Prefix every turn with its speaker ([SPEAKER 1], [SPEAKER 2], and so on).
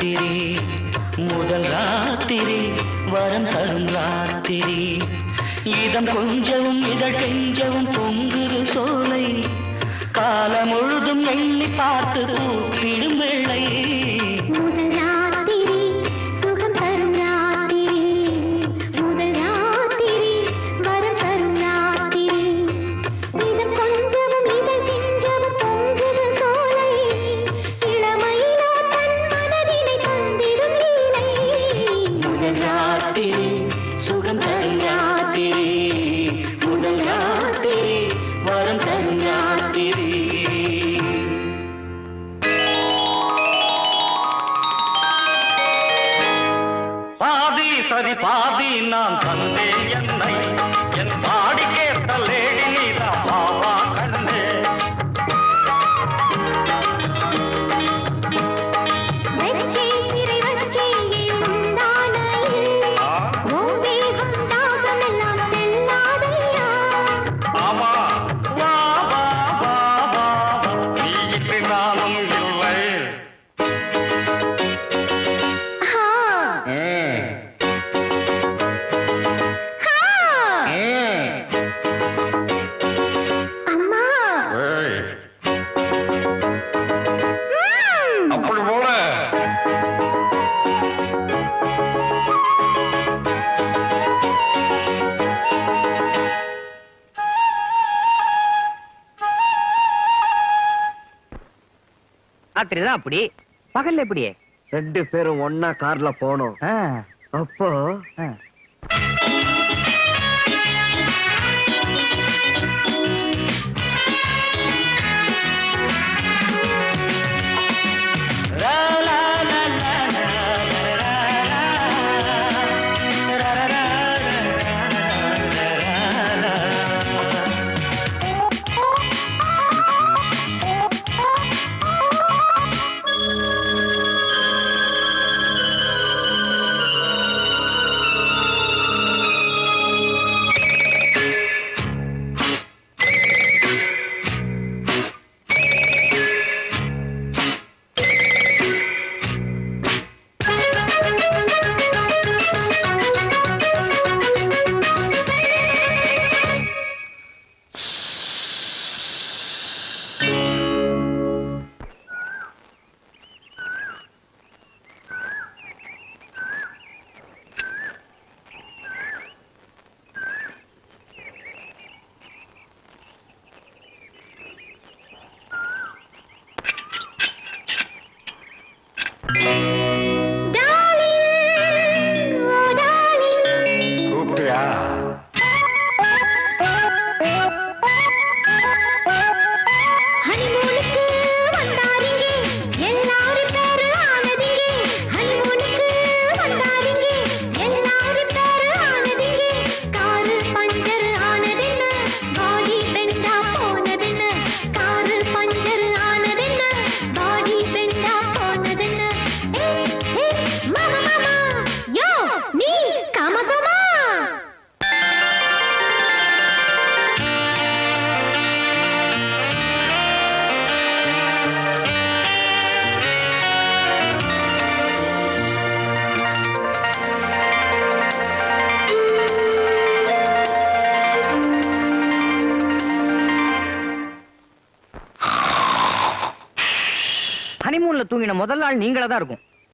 [SPEAKER 1] ராத்திரி முதல் ராத்திரி வரம் தரும் ராத்திரி இதம் கொஞ்சவும் இதழ் கெஞ்சவும் பொங்குது சோலை காலம் முழுதும் எண்ணி பார்த்து பூத்திடும் வேளை சரி பாதி நான் தந்தேன் என்னை என் பாடி கேட்ட லேடி நீதா பாவா கண்ணே ஆமா வா வா வா வா நீ இட்டு நானும் இல்லை
[SPEAKER 2] ராத்திரிதான் அப்படி பகல்ல எப்படி
[SPEAKER 3] 2 பேரும் ஒன்னா கார்ல போனோம் அப்போ
[SPEAKER 2] ஹனிமூன்ல தூங்கின முதல் நாள் நீங்களா தான் இருக்கும்